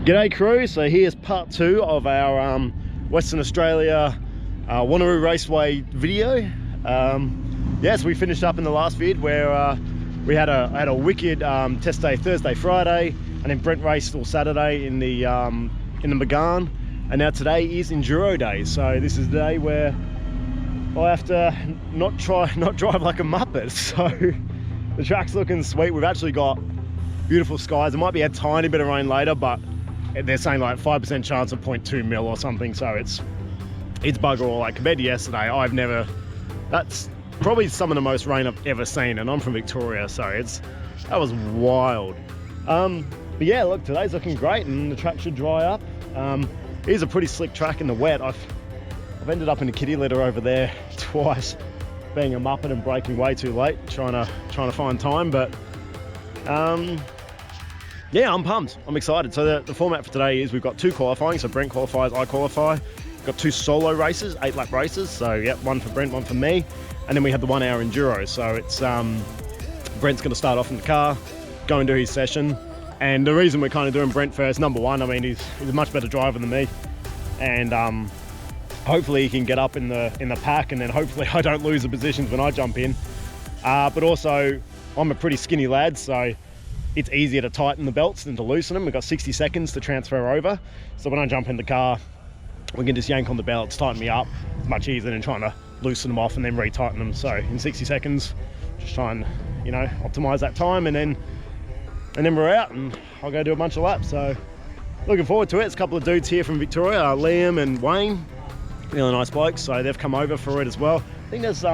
G'day crew, so here's part 2 of our Western Australia Wanneroo Raceway video. Yes, we finished up in the last vid where I had a wicked test day Thursday, Friday, and then Brent raced all Saturday in the McGarn, and now today is Enduro day. So this is the day where I have to not drive like a muppet. So the track's looking sweet. We've actually got beautiful skies. There might be a tiny bit of rain later, but they're saying like 5% chance of 0.2 mil or something, so it's bugger all. Like compared to yesterday, that's probably some of the most rain I've ever seen, and I'm from Victoria, so that was wild. But yeah, look, today's looking great and the track should dry up. It is a pretty slick track in the wet. I've ended up in a kitty litter over there twice, being a muppet and braking way too late, trying to find time, but yeah, I'm pumped. I'm excited. So the format for today is we've got 2 qualifying. So Brent qualifies, I qualify. We've got 2 solo races, 8-lap races. So yeah, 1 for Brent, 1 for me. And then we have the 1 hour enduro. So it's Brent's going to start off in the car, go and do his session. And the reason we're kind of doing Brent first, number one, I mean, he's a much better driver than me. And hopefully he can get up in the pack, and then hopefully I don't lose the positions when I jump in. But also, I'm a pretty skinny lad, so it's easier to tighten the belts than to loosen them. We've got 60 seconds to transfer over. So when I jump in the car, we can just yank on the belts, tighten me up. It's much easier than trying to loosen them off and then retighten them. So in 60 seconds, just try and, optimize that time, and then we're out and I'll go do a bunch of laps. So looking forward to it. It's a couple of dudes here from Victoria, Liam and Wayne, really nice blokes. So they've come over for it as well. I think there's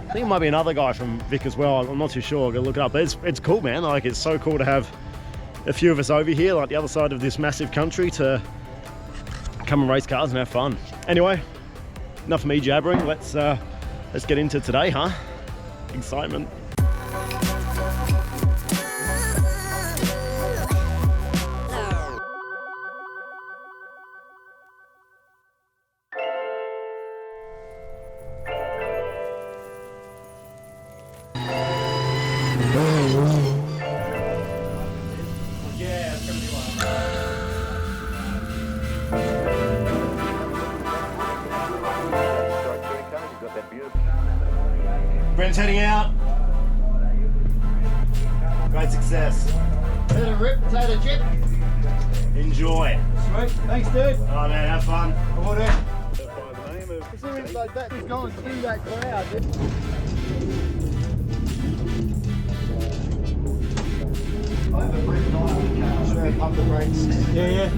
I think it might be another guy from Vic as well. I'm not too sure. I'll go look it up. But it's cool, man. Like, it's so cool to have a few of us over here, like the other side of this massive country, to come and race cars and have fun. Anyway, enough of me jabbering. Let's get into today, huh? Excitement. Brent's heading out. Great success. Potato rip, potato chip. Enjoy. Sweet. Thanks, dude. Oh man, have fun. I will do. As soon as like that, just going through that crowd. Pump the brakes. Yeah.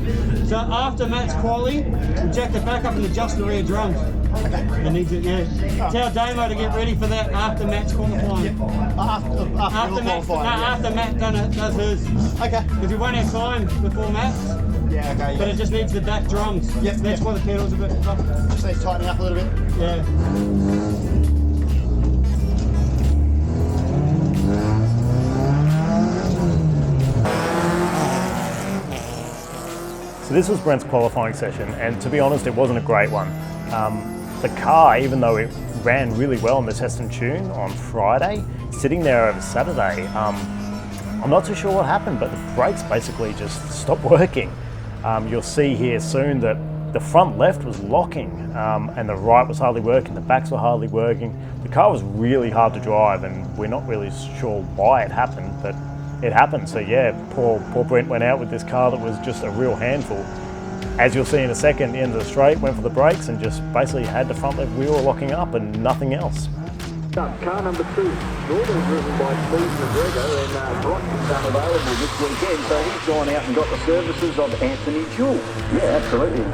So after Matt's quali, we jack it back up and adjust the rear drums. Okay. It needs it, yeah. Tell Damo to get ready for that after Matt's qualifying. After Matt does his. Okay. Because we won't have time before Matt's. Yeah, okay. But it just needs the back drums. Yep. That's why the pedal's a bit tough. Just needs tightening up a little bit. Yeah. So this was Brent's qualifying session, and to be honest, it wasn't a great one. The car, even though it ran really well in the test and tune on Friday, sitting there over Saturday, I'm not too sure what happened, but the brakes basically just stopped working. You'll see here soon that the front left was locking, and the right was hardly working, the backs were hardly working. The car was really hard to drive, and we're not really sure why it happened, but it happened. So yeah, poor Brent went out with this car that was just a real handful. As you'll see in a second, the end of the straight, went for the brakes and just basically had the front left wheel locking up and nothing else. Car number 2, normally driven by Steve McGregor, and Brock is unavailable this weekend, so he's gone out and got the services of Anthony Jewell. Yeah, absolutely.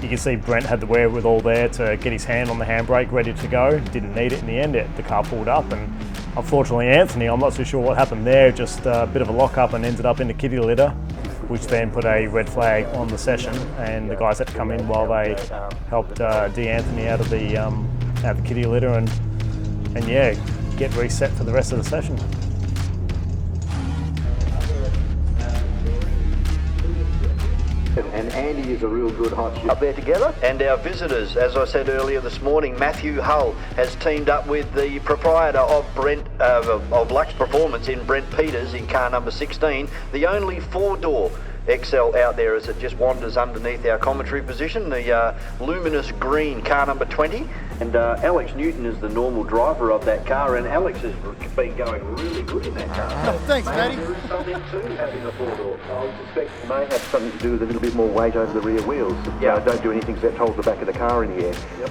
You can see Brent had the wherewithal there to get his hand on the handbrake, ready to go. Didn't need it in the end. The car pulled up, and unfortunately Anthony, I'm not too sure what happened there, just a bit of a lock up and ended up in the kitty litter, which then put a red flag on the session, and the guys had to come in while they helped Anthony out of the kitty litter and yeah, get reset for the rest of the session. And Andy is a real good hot shot up there together. And our visitors, as I said earlier this morning, Matthew Hull has teamed up with the proprietor of of Luxe Performance in Brent Peters in car number 16, the only 4-door Excel out there as it just wanders underneath our commentary position, the luminous green car number 20. And Alex Newton is the normal driver of that car, and Alex has been going really good in that car. Oh, thanks, Matty. There is something to having a 4-door. I suspect it may have something to do with a little bit more weight over the rear wheels. Don't do anything that holds the back of the car in the air. Yep.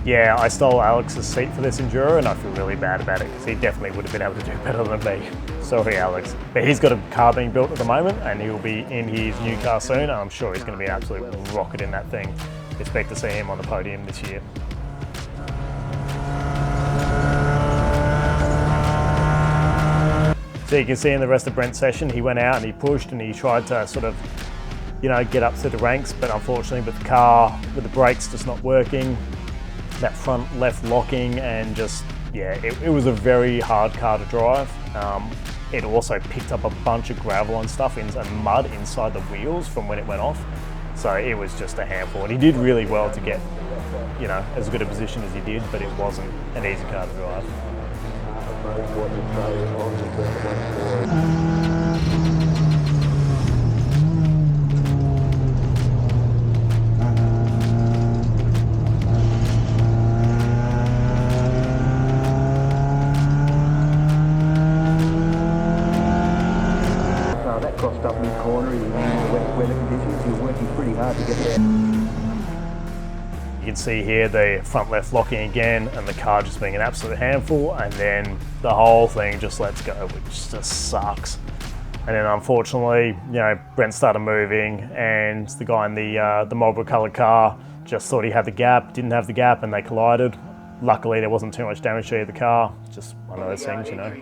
Yeah, I stole Alex's seat for this Enduro and I feel really bad about it because he definitely would have been able to do better than me. Sorry, Alex. But he's got a car being built at the moment and he'll be in his new car soon and I'm sure he's going to be an absolute rocket in that thing. Expect to see him on the podium this year. So you can see in the rest of Brent's session, he went out and he pushed and he tried to sort of, you know, get up to the ranks, but unfortunately with the car, with the brakes just not working, that front left locking and just, yeah, it was a very hard car to drive. It also picked up a bunch of gravel and stuff and mud inside the wheels from when it went off. So it was just a handful. And he did really well to get, you know, as good a position as he did, but it wasn't an easy car to drive. That crossed up mid-corner in weather conditions. You're working pretty hard to get there. You can see here the front left locking again and the car just being an absolute handful and then the whole thing just lets go, which just sucks. And then unfortunately, you know, Brent started moving and the guy in the Marlboro coloured car just thought he had the gap, didn't have the gap and they collided. Luckily there wasn't too much damage to the car, just one of those things, you know.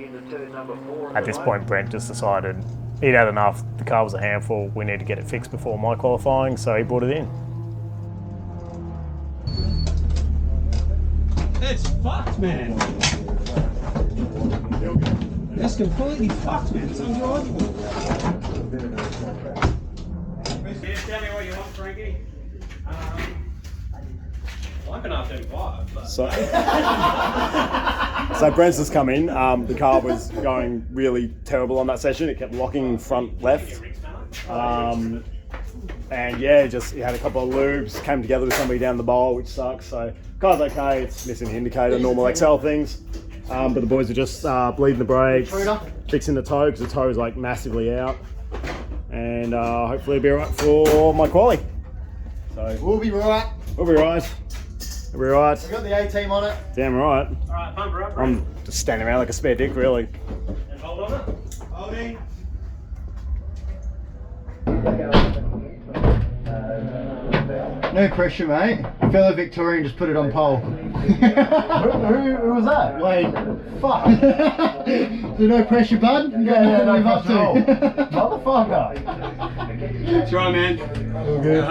At this point Brent just decided he'd had enough, the car was a handful, we need to get it fixed before my qualifying, so he brought it in. It's fucked, man. It's completely fucked, man. It's undriveable. Just tell me what you want, Frankie. I can R35, but... So Brent's just come in. The car was going really terrible on that session. It kept locking front left. And yeah, just he had a couple of loops, came together with somebody down the bowl, which sucks. So car's okay, it's missing the indicator, normal Excel things. But the boys are just bleeding the brakes, fixing the toe because the toe is like massively out. And hopefully it'll be alright for my quali. So We'll be right. we'll be right. We'll be right. We got the A-team on it. Damn right. Alright, pump her up, Brent. I'm just standing around like a spare dick, really. And hold on it. Holding. No pressure, mate. Fellow Victorian just put it on pole. Who was that? Wait, fuck. So no pressure, bud? Yeah, no live up pressure to. Motherfucker. Try, man. All good.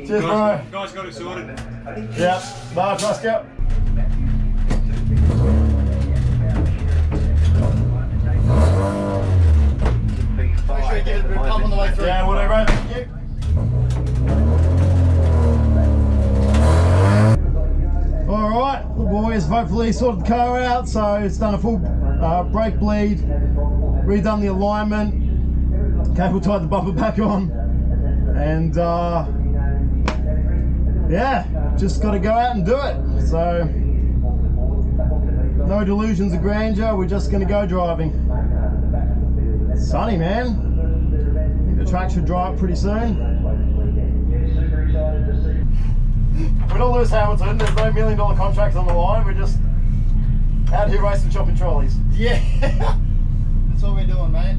Cheers, bro. Guys got it sorted. Yep. Bye, trust you. Make sure you give it a bit of pump on the way through. Yeah, whatever. Thank you. Alright, the boys hopefully sorted the car out, so it's done a full brake bleed, redone the alignment, cable tied the bumper back on, and yeah, just got to go out and do it. So, no delusions of grandeur, we're just going to go driving. It's sunny, man. I think the track should dry up pretty soon. We don't lose Hamilton, there's no $1 million contracts on the line, we're just out here racing chopping trolleys. Yeah. That's what we're doing, mate.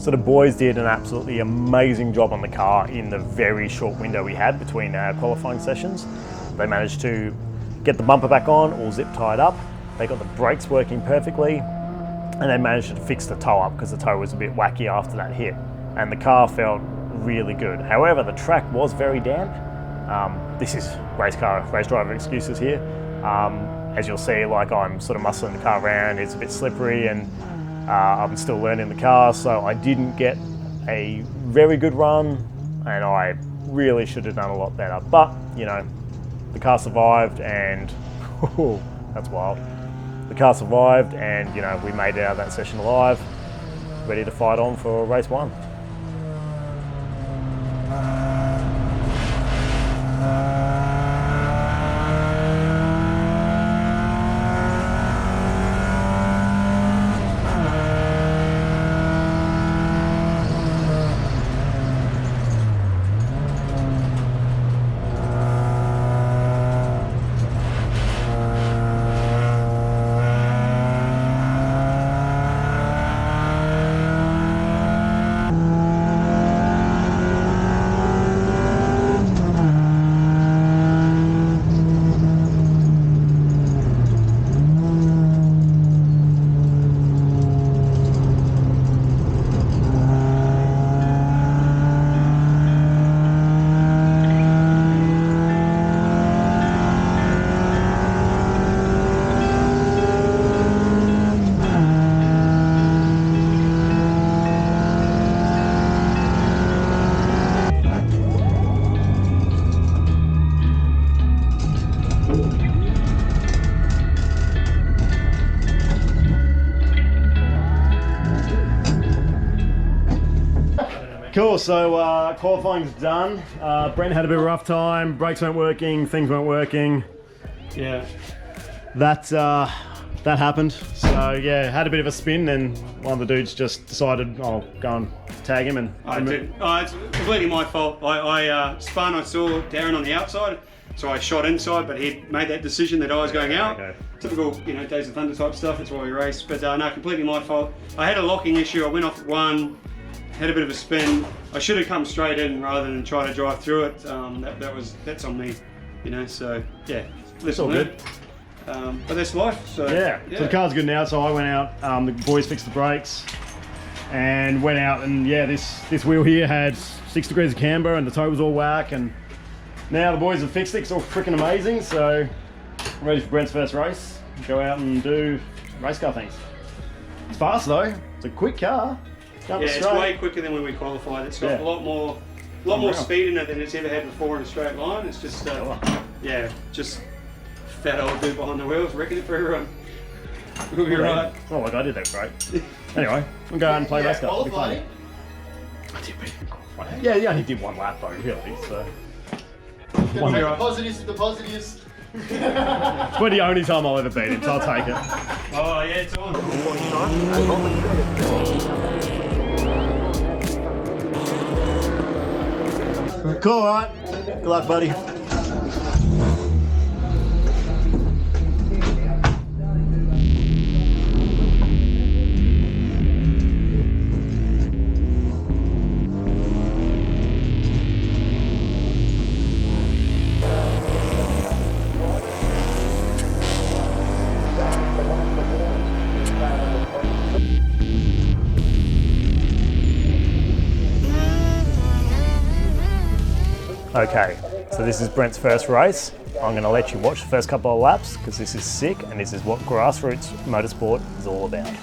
So the boys did an absolutely amazing job on the car in the very short window we had between our qualifying sessions. They managed to get the bumper back on, all zip tied up. They got the brakes working perfectly, and they managed to fix the toe up because the toe was a bit wacky after that hit. And the car felt really good. However, the track was very damp. This is race driver excuses here. As you'll see, like I'm sort of muscling the car around, it's a bit slippery, and I'm still learning the car, so I didn't get a very good run, and I really should have done a lot better. But, you know, the car survived, and that's wild. The car survived, and, you know, we made it out of that session alive, ready to fight on for race 1. Cool, so qualifying's done. Brent had a bit of a rough time, brakes weren't working, things weren't working. Yeah. That happened. So yeah, had a bit of a spin, and one of the dudes just decided I'll go and tag him. And I did. It's completely my fault. I spun, I saw Darren on the outside, so I shot inside, but he made that decision that I was going out. Okay. Typical, you know, Days of Thunder type stuff, that's why we race. But no, completely my fault. I had a locking issue, I went off at 1, had a bit of a spin. I should have come straight in rather than try to drive through it. That's on me, you know, so yeah. It's all good. But that's life, so Yeah, so the car's good now, so I went out, the boys fixed the brakes, and went out, and yeah, this wheel here had 6 degrees of camber, and the toe was all whack, and now the boys have fixed it, it's all freaking amazing, so I'm ready for Brent's first race, go out and do race car things. It's fast though, it's a quick car. Yeah, it's way quicker than when we qualified. It's got a lot more speed in it than it's ever had before in a straight line. It's just, yeah, just fat old dude behind the wheels, wrecking it for everyone. We'll be right. Oh my god, I did that great. Anyway, we'll go out and play race car. It'll be fun. I did beat him. Yeah, you only did 1 lap though, really, so. The positives. It's the only time I'll ever beat him, so I'll take it. Oh yeah, it's on. Cool, alright. Good luck, buddy. Okay, so this is Brent's first race. I'm going to let you watch the first couple of laps because this is sick, and this is what grassroots motorsport is all about.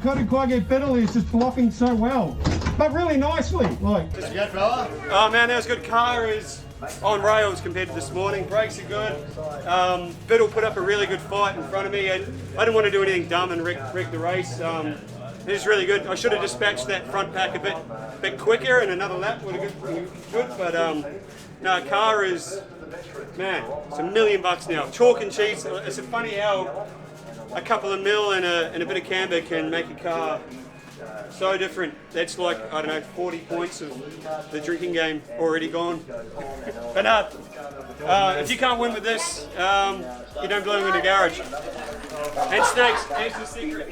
couldn't quite get Fiddly. It's just blocking so well, but really nicely. Like, Just go, fella. Oh man, that was good. Car is on rails compared to this morning. Brakes are good. Biddle put up a really good fight in front of me. I didn't want to do anything dumb and wreck the race. It was really good. I should have dispatched that front pack a bit quicker, and another lap would have been good. But no, car is, man, it's $1 million now. Chalk and cheese. It's funny how a couple of mil and a bit of camber can make a car so different. That's like, I don't know, 40 points of the drinking game already gone. But if you can't win with this, you don't belong in the garage. And snakes, here's the secret.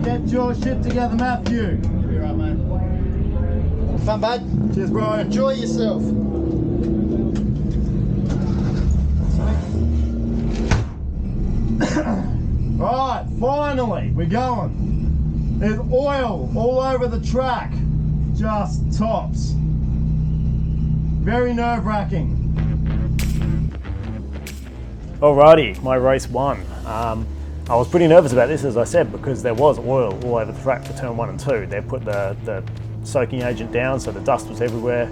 Get your shit together, Matthew. You're right, mate. Fun, bud. Cheers, bro. Enjoy yourself. Alright, finally, we're going. There's oil all over the track. Just tops. Very nerve-wracking. Alrighty, my race 1. I was pretty nervous about this, as I said, because there was oil all over the track for turn 1 and 2. They put the soaking agent down, so the dust was everywhere.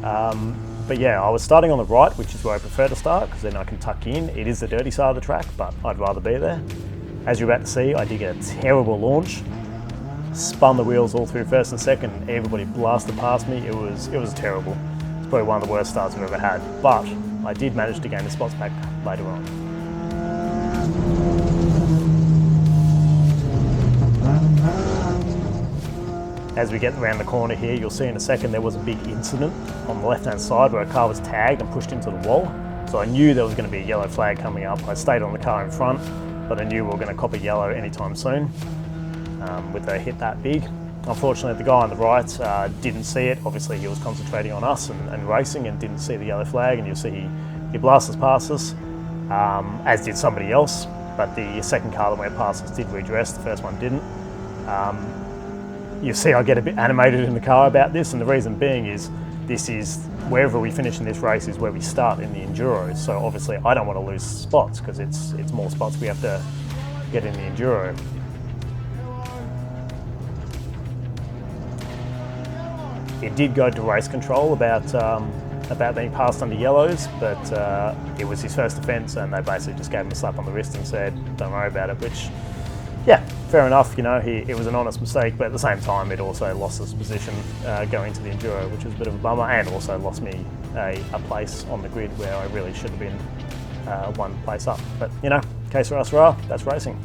But yeah, I was starting on the right, which is where I prefer to start, because then I can tuck in. It is the dirty side of the track, but I'd rather be there. As you're about to see, I did get a terrible launch. Spun the wheels all through first and second. Everybody blasted past me. It was terrible. It's probably one of the worst starts I've ever had. But I did manage to gain the spots back later on. As we get around the corner here, you'll see in a second there was a big incident on the left-hand side where a car was tagged and pushed into the wall. So I knew there was going to be a yellow flag coming up. I stayed on the car in front, but I knew we were going to cop a yellow anytime soon with a hit that big. Unfortunately, the guy on the right didn't see it. Obviously, he was concentrating on us and racing and didn't see the yellow flag, and you'll see he blasted past us, as did somebody else. But the second car that went past us did redress, the first one didn't. You see I get a bit animated in the car about this, and the reason being is this is wherever we finish in this race is where we start in the Enduro. So obviously I don't want to lose spots because it's more spots we have to get in the Enduro. It did go to race control about being passed under yellows, but it was his first offence and they basically just gave him a slap on the wrist and said, don't worry about it, which, yeah, fair enough, you know, it was an honest mistake, but at the same time it also lost us position going to the Enduro, which was a bit of a bummer, and also lost me a place on the grid where I really should have been one place up. But, you know, que sera, that's racing.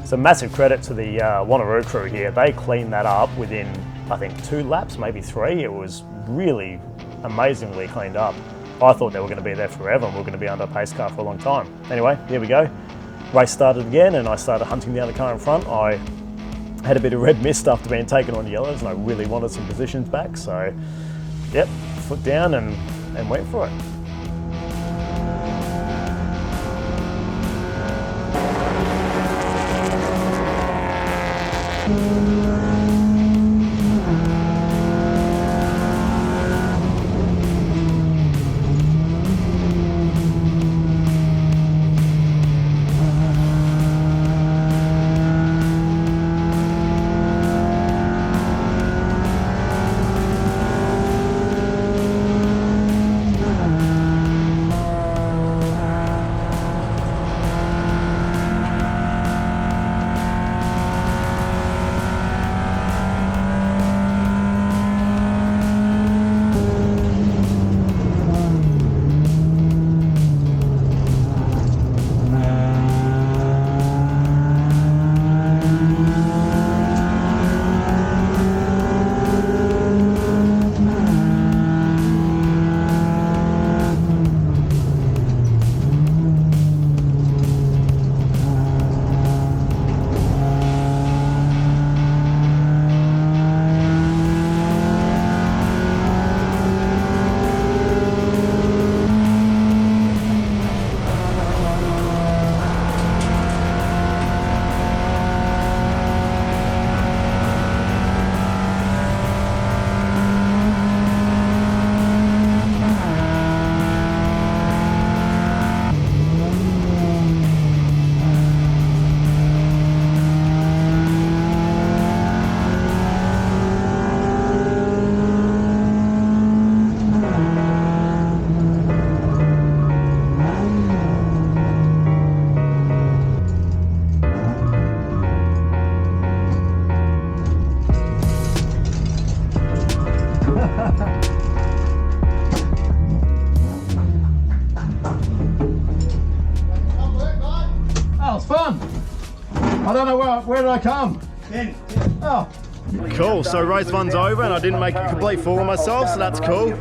So massive credit to the Wanneroo crew here. They cleaned that up within, I think, 2 laps, maybe 3. It was really amazingly cleaned up. I thought they were going to be there forever and we were going to be under a pace car for a long time. Anyway, here we go. Race started again and I started hunting down the car in front. I had a bit of red mist after being taken on yellows and I really wanted some positions back. So, yep, foot down and went for it. I don't know where did I come? 10. Oh. Cool, so race one's over and I didn't make a complete fool of myself, so that's cool.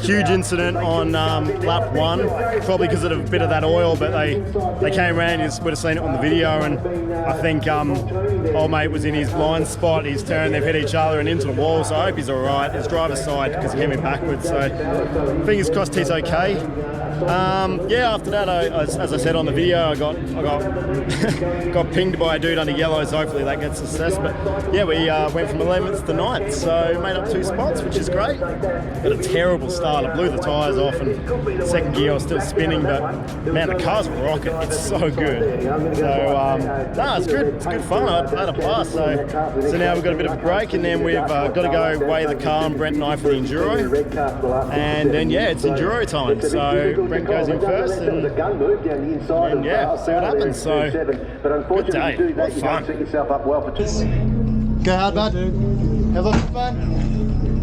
Huge incident on lap one, probably because of a bit of that oil, but they came around, you would have seen it on the video, and I think old mate was in his blind spot, he's turned, they've hit each other and into the wall, so I hope he's alright. His driver's side, because he came in backwards, so fingers crossed he's okay. Yeah, after that, as I said on the video, I got got pinged by a dude under yellow, so hopefully that gets assessed. But yeah, we went from 11th to 9th, so made up 2 spots, which is great. Got a terrible start, I blew the tyres off, and second gear I was still spinning, but man, the car's rocket, it's so good. So no, it's good, it's good fun, I had a blast. So now we've got a bit of a break, and then we've got to go weigh the car, and Brent and I for the Enduro, and then yeah, it's Enduro time. So Brent goes in first, and yeah, see what happens. So good day, what fun. Go hard, bud. Have a look, fun.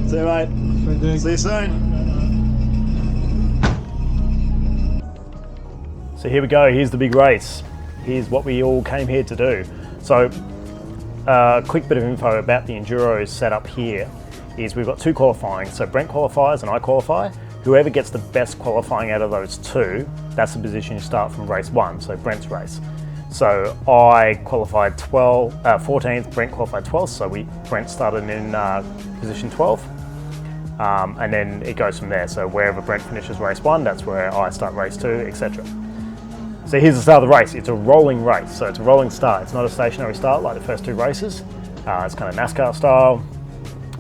See you, mate. See you soon. So here we go, here's the big race. Here's what we all came here to do. So quick bit of info about the Enduro setup here is we've got 2 qualifying. So Brent qualifies and I qualify. Whoever gets the best qualifying out of those 2, that's the position you start from race 1, so Brent's race. So I qualified 14th, Brent qualified 12th, so Brent started in position 12. And then it goes from there. So wherever Brent finishes race 1, that's where I start race 2, etc. So here's the start of the race. It's a rolling race, so it's a rolling start. It's not a stationary start like the first 2 races. It's kind of NASCAR style.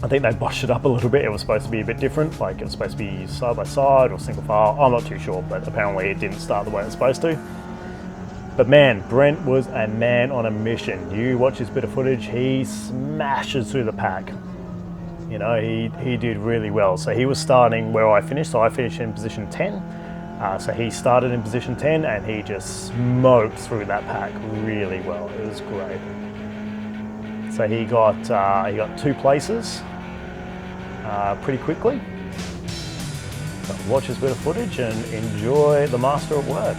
I think they botched it up a little bit. It was supposed to be a bit different, like it was supposed to be side by side or single file. I'm not too sure, but apparently it didn't start the way it was supposed to. But man, Brent was a man on a mission. You watch this bit of footage, he smashes through the pack. You know, he did really well. So he was starting where I finished, so I finished in position 10. So he started in position 10 and he just smoked through that pack really well. It was great. So he got 2 places pretty quickly. So watch this bit of footage and enjoy the master at work.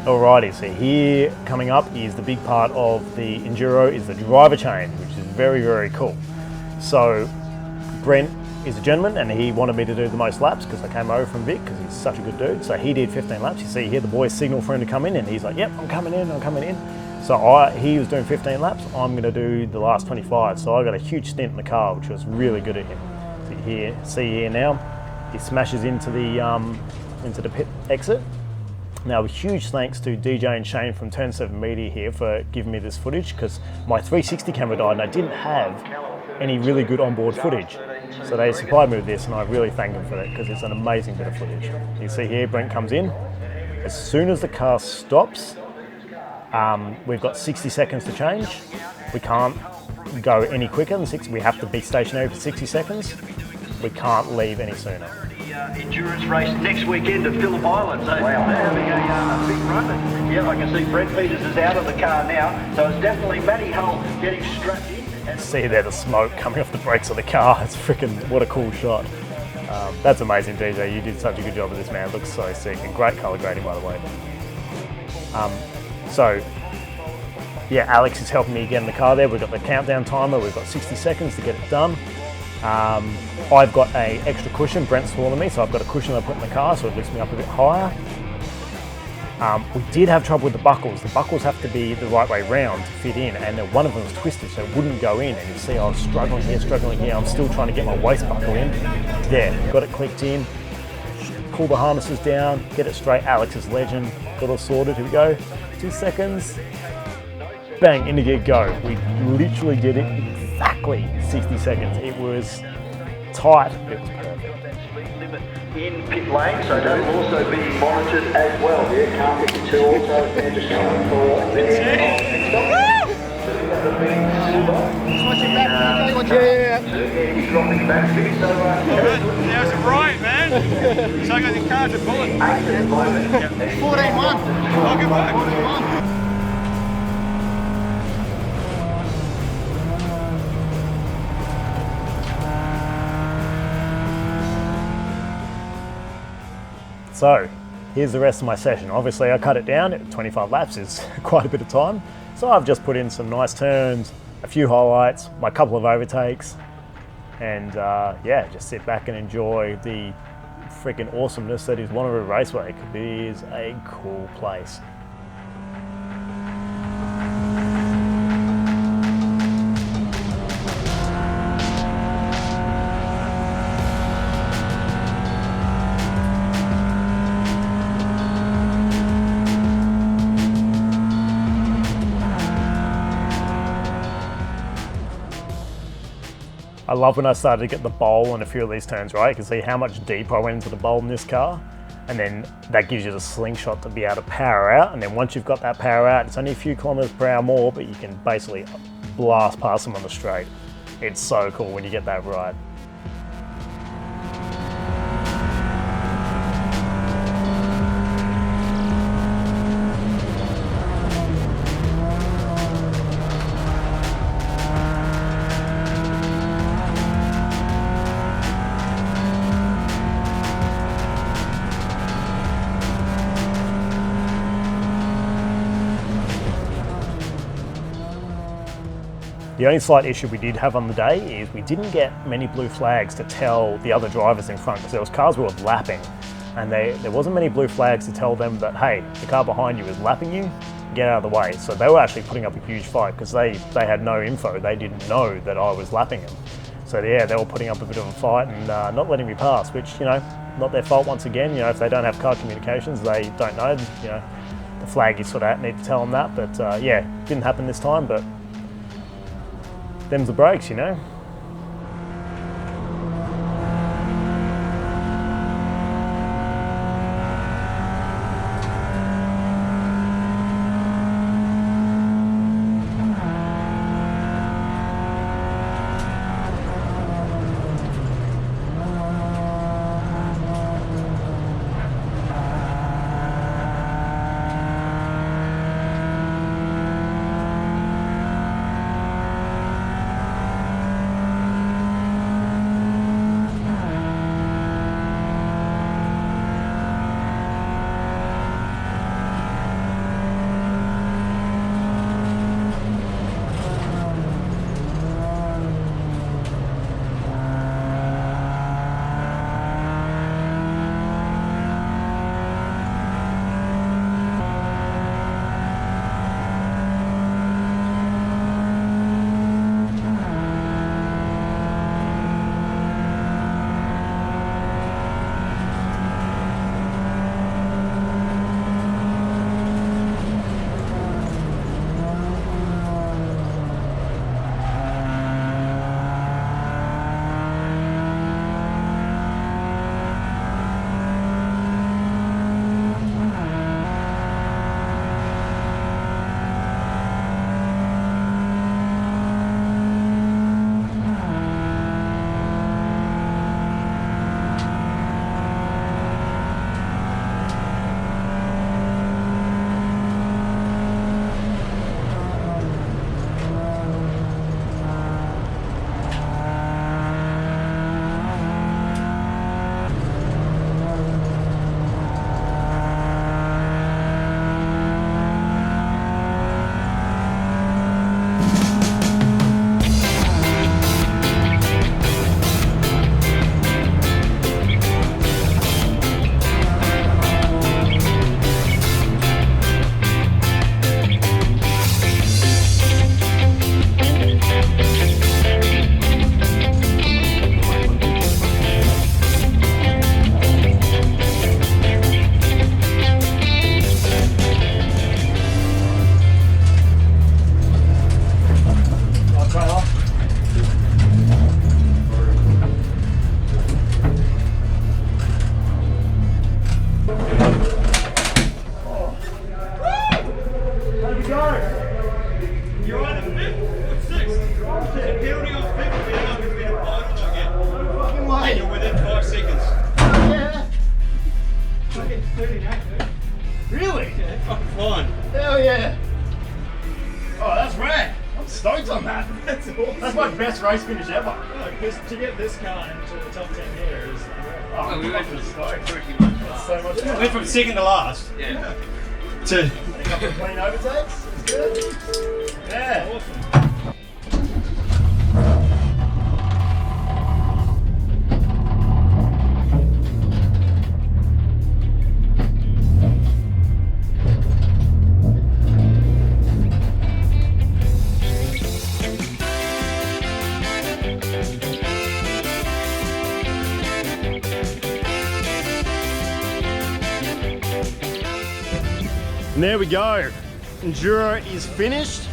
Alrighty, so here coming up is the big part of the Enduro is the driver chain, which is very, very cool. So Brent is a gentleman and he wanted me to do the most laps because I came over from Vic because he's such a good dude. So he did 15 laps. You see here the boys signal for him to come in and he's like, yep, I'm coming in. So he was doing 15 laps. I'm going to do the last 25. So I got a huge stint in the car, which was really good of him. So see here now, he smashes into the pit exit. Now, huge thanks to DJ and Shane from Turn 7 Media here for giving me this footage because my 360 camera died and I didn't have any really good onboard footage. So they supplied me with this and I really thank them for that because it's an amazing bit of footage. You see here, Brent comes in. As soon as the car stops, we've got 60 seconds to change. We can't go any quicker than 60. We have to be stationary for 60 seconds. We can't leave any sooner. Endurance race next weekend at Phillip Island. So they're having a big run. And yeah, I can see Brent Peters is out of the car now. So it's definitely Matty Hull getting strapped in. And see there the smoke coming off the brakes of the car. It's freaking, what a cool shot. That's amazing, DJ. You did such a good job with this, man. It looks so sick and great colour grading, by the way. So yeah, Alex is helping me get in the car there. We've got the countdown timer, we've got 60 seconds to get it done. I've got an extra cushion, Brent's taller than me, so I've got a cushion I put in the car so it lifts me up a bit higher. We did have trouble with the buckles. The buckles have to be the right way round to fit in, and one of them was twisted so it wouldn't go in, and you see I was struggling here, I'm still trying to get my waist buckle in. There, got it clicked in, pull the harnesses down, get it straight. Alex is legend, got it sorted, here we go, 2 seconds, bang, into gear, go. We literally did it exactly 60 seconds. It was tight, it was perfect. In pit lane, so that will also be monitored as well. Yeah, can't get the two also. They're just coming for their next stop. Watching back, okay, He's dropping back big, so There's a right, man. So I got the car to bullet. 14-1. Oh, good work. So here's the rest of my session. Obviously I cut it down, 25 laps is quite a bit of time. So I've just put in some nice turns, a few highlights, my couple of overtakes, and yeah, just sit back and enjoy the freaking awesomeness that is Wanneroo Raceway. It is a cool place. I love when I started to get the bowl on a few of these turns, right? You can see how much deeper I went into the bowl in this car. And then that gives you the slingshot to be able to power out. And then once you've got that power out, it's only a few kilometers per hour more, but you can basically blast past them on the straight. It's so cool when you get that right. The only slight issue we did have on the day is we didn't get many blue flags to tell the other drivers in front, because there was cars we were lapping, and there wasn't many blue flags to tell them that, hey, the car behind you is lapping you, get out of the way. So they were actually putting up a huge fight because they had no info. They didn't know that I was lapping them. So yeah, they were putting up a bit of a fight and not letting me pass, which, you know, not their fault once again. You know, if they don't have car communications, they don't know, you know, the flag you sort of need to tell them that. But yeah, didn't happen this time, but them's the breaks, you know. That's my best race finish ever. Because to get this car into the top 10 here is Well, we went from pretty much so much fun. Went from second to last. Yeah. To A couple of clean overtakes. It's good. Yeah. awesome. And there we go. Enduro is finished.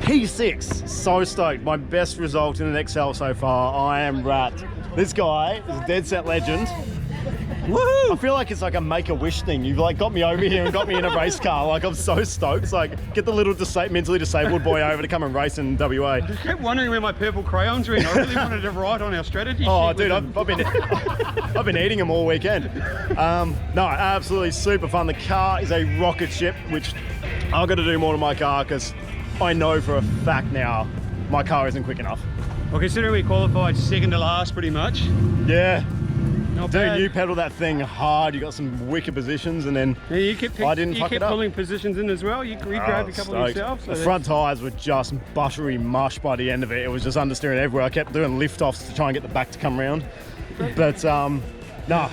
P6. So stoked. My best result in an Excel so far. I am wrapped. This guy is a dead set legend. Woohoo! I feel like it's like a make-a-wish thing. You've like got me over here and got me in a race car. Like I'm so stoked. It's like get the little mentally disabled boy over to come and race in WA. I kept wondering where my purple crayons went. I really wanted to write on our strategy. Oh, sheet dude, with I've been I've been eating them all weekend. No, absolutely super fun. The car is a rocket ship, which I've got to do more to my car because I know for a fact now my car isn't quick enough. Well, considering we qualified second to last, pretty much. Yeah, Not dude, bad. you pedal that thing hard. You got some wicked positions, and then Yeah, you kept, I didn't you fuck kept it up. pulling positions in as well. You regrabbed a couple Stoked. yourself. So The front tyres were just buttery mush by the end of it. It was just understeering everywhere. I kept doing lift-offs to try and get the back to come round. But, nah.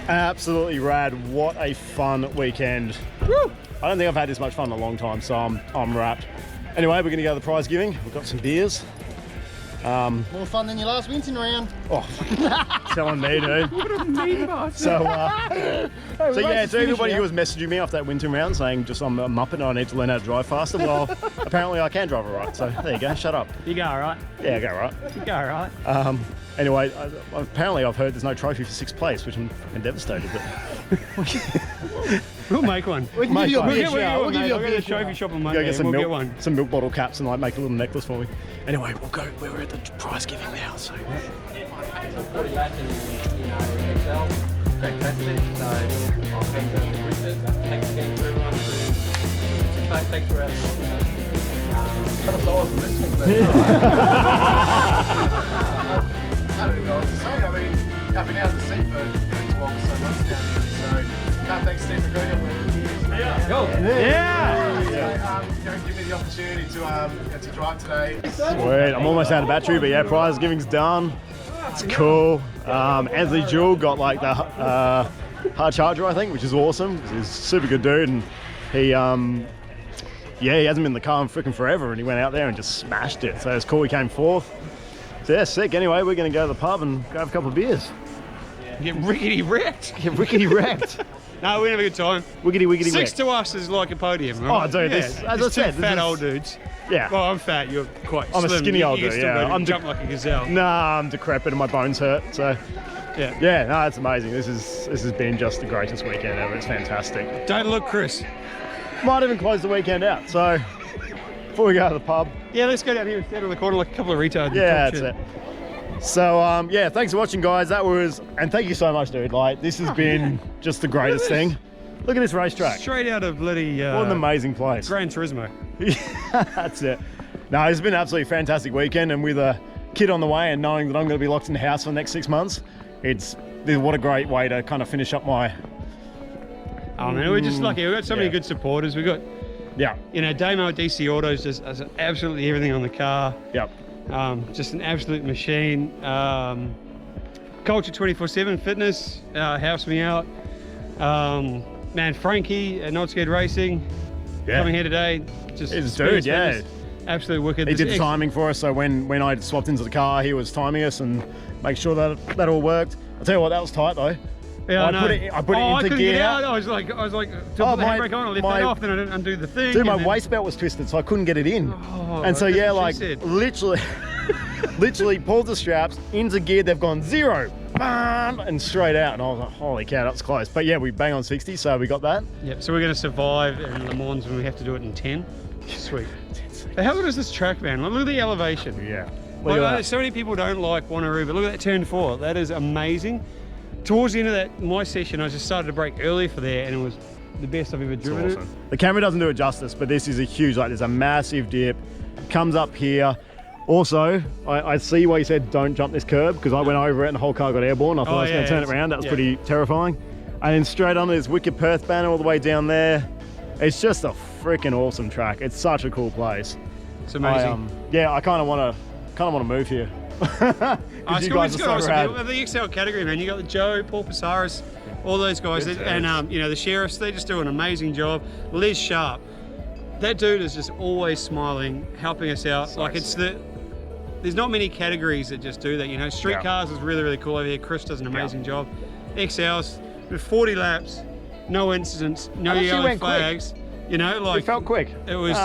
Absolutely rad. What a fun weekend. Woo! I don't think I've had this much fun in a long time, so I'm wrapped. Anyway, we're going to go to the prize giving. We've got some beers. More fun than your last Winton round. Oh, telling me, dude. what a mean bastard. So yeah, to everybody who was messaging me after that winter round saying just I'm a muppet and I need to learn how to drive faster, well, apparently I can drive all right. So there you go, shut up. You go all right. Yeah, I go all right. You go all right. Anyway, apparently I've heard there's no trophy for 6th place, which I'm fucking devastated. But We'll make one. We can give you a Mate, beer shower. We'll give you a I'll go to beer the trophy shower. shop on go Monday get and some we'll milk, get one. some milk bottle caps and like make a little necklace for me. Anyway, we're at the prize giving now. So Pretty legend, you know, Excel. Fantastic. So I've been doing the research. Thanks again to everyone for thanks for having me. Kind of lower from this one, I don't know what to say. I mean, I've been out of the seat for 12 or so months now. So, can't thank Steve for going up with the years. yeah. Give me the opportunity to drive today. Sweet. I'm almost out of battery, but yeah, prize giving's done. It's cool. Anthony Jewell got like the hard charger, I think, which is awesome. He's a super good dude, and he he hasn't been in the car in freaking forever, and he went out there and just smashed it. So it's cool. He came fourth. So yeah, sick. Anyway, we're gonna go to the pub and go have a couple of beers. Get rickety wrecked. Get rickety wrecked. No, we have a good time. Wiggity wiggity Six wrecked. to us is like a podium. Right? Oh, dude, this- as just I said, two this fat is- old dudes. Yeah. Well, I'm fat. You're quite I'm a slim. skinny you, old you dude, still yeah. go to I'm jump like a gazelle. Nah, I'm decrepit and my bones hurt. So Yeah. yeah, no, it's amazing. This has been just the greatest weekend ever. It's fantastic. Don't look, Chris. Might even close the weekend out. So before we go to the pub, Yeah, let's go down here and stand on the corner like a couple of retards. and yeah, talk that's shit. it. So yeah, thanks for watching, guys. And thank you so much, dude. Like this has been just the greatest thing. Look at this racetrack. Straight out of bloody What an amazing place. Gran Turismo. That's it. No, it's been an absolutely fantastic weekend, and with a kid on the way and knowing that I'm going to be locked in the house for the next 6 months, what a great way to kind of finish up my. Oh man, we're just lucky. We've got so many Yeah. good supporters. We've got, Yeah. you know, Damo at DC Autos does absolutely everything on the car. Yep. Just an absolute machine. Culture 24/7 Fitness helps me out. Man, Frankie at Not Scared Racing Yeah. coming here today. Just He's a speed dude, yeah. fitness. Absolute wicked. He This did the ex- timing for us, so when I swapped into the car, he was timing us and make sure that all worked. I'll tell you what, that was tight though. Yeah, I know. put it I into couldn't gear. get out. I was like, to Oh, put the my- handbrake on, I left my- that off, then I didn't undo the thing. Dude, and my then- waist belt was twisted, so I couldn't get it in. Oh, and so that's yeah, what she like said. literally pulled the straps into gear. They've gone 0, bam, and straight out. And I was like, holy cow, that was close. But yeah, we bang on 60, so we got that. Yep, so we're going to survive in Le Mans when we have to do it in 10. Sweet. How good is this track, man? Look at the elevation. Yeah. Like, Look at that. so many people don't like Wanneroo, but look at that turn 4. That is amazing. Towards the end of my session, I just started to brake early for there, and it was the best I've ever driven. Awesome. The camera doesn't do it justice, but this is a huge, like there's a massive dip, comes up here. Also, I see why you said don't jump this curb, because I went over it and the whole car got airborne. I thought I was going to turn it around. That was pretty terrifying. And then straight under this wicked Perth banner all the way down there. It's just a freaking awesome track. It's such a cool place. It's amazing. Yeah, I kind of want to move here. It's you cool. guys It's are got so awesome rad. the XL category, man. You got the Joe, Paul Passaris, all those guys, and you know, the sheriffs. They just do an amazing job. Liz Sharp, that dude is just always smiling, helping us out. So like there's not many categories that just do that. You know, street cars is really cool over here. Chris does an amazing job. XLs with 40 laps, no incidents, no yellow flags. Quick. You know, like it felt quick. It was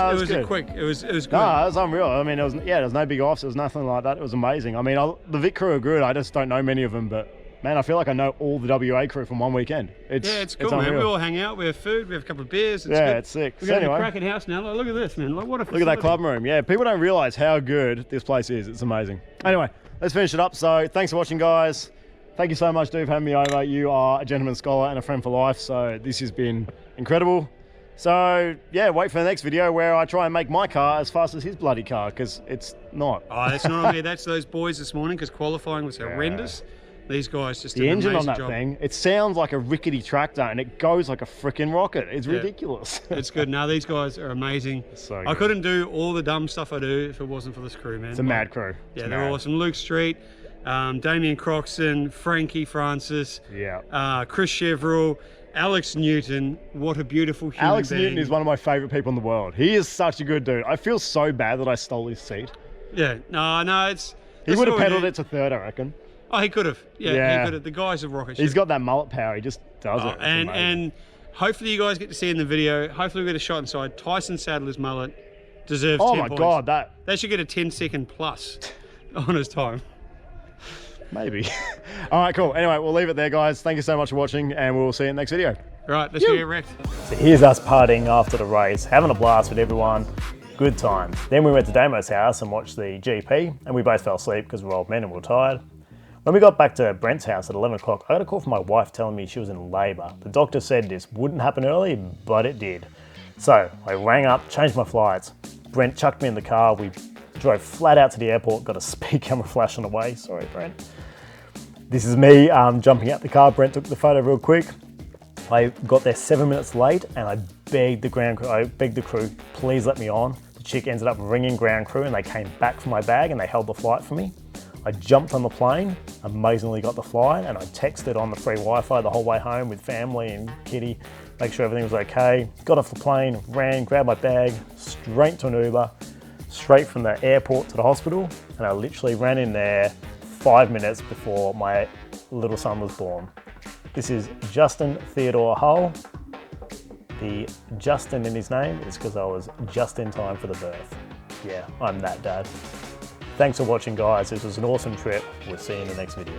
quick. It was good. No, it was unreal. I mean, there was no big offs. There was nothing like that. It was amazing. I mean, the Vic crew are good. I just don't know many of them, but man, I feel like I know all the WA crew from one weekend. It's cool, man. We all hang out. We have food. We have a couple of beers. It's good. It's sick. We're going to the Kraken house now. Like, look at this, man. Like, what a facility. Look at that club room. Yeah, people don't realise how good this place is. It's amazing. Anyway, let's finish it up. So thanks for watching, guys. Thank you so much, dude, for having me over. You are a gentleman scholar and a friend for life. So this has been incredible. So yeah, wait for the next video where I try and make my car as fast as his bloody car, because it's not. Oh, that's not on me. That's those boys this morning, because qualifying was horrendous. These guys just did an amazing job. The engine on that thing, it sounds like a rickety tractor and it goes like a freaking rocket. It's ridiculous. It's good. Now these guys are amazing. So I couldn't do all the dumb stuff I do if it wasn't for this crew, man. It's a mad crew. Yeah, they're awesome. Luke Street, Damien Croxton, Frankie Francis, Chris Chevrolet, Alex Newton. What a beautiful human Alex being. Newton is one of my favourite people in the world. He is such a good dude. I feel so bad that I stole his seat. Yeah, no, it's... He would have pedalled it to third, I reckon. Oh, he could have. Yeah, he could have. The guy's a rocket ship. He's got that mullet power. He just does it. And hopefully you guys get to see in the video. Hopefully we get a shot inside. Tyson Sadler's mullet deserves 10 points. Oh my God, that... They should get a 10-second plus on his time. Maybe. All right, cool. Anyway, we'll leave it there, guys. Thank you so much for watching, and we'll see you in the next video. All right, let's get wrecked. So here's us partying after the race, having a blast with everyone. Good time. Then we went to Damo's house and watched the GP, and we both fell asleep because we're old men and we were tired. When we got back to Brent's house at 11 o'clock, I got a call from my wife telling me she was in labour. The doctor said this wouldn't happen early, but it did. So I rang up, changed my flights. Brent chucked me in the car. We drove flat out to the airport, got a speed camera flash on the way. Sorry, Brent. This is me jumping out the car. Brent took the photo real quick. I got there 7 minutes late and I begged the crew, please let me on. The chick ended up ringing ground crew and they came back for my bag and they held the flight for me. I jumped on the plane, amazingly got the flight, and I texted on the free Wi-Fi the whole way home with family and Kitty, make sure everything was okay. Got off the plane, ran, grabbed my bag, straight to an Uber, straight from the airport to the hospital, and I literally ran in there 5 minutes before my little son was born. This is Justin Theodore Hull. The Justin in his name is because I was just in time for the birth. Yeah, I'm that dad. Thanks for watching, guys. This was an awesome trip. We'll see you in the next video.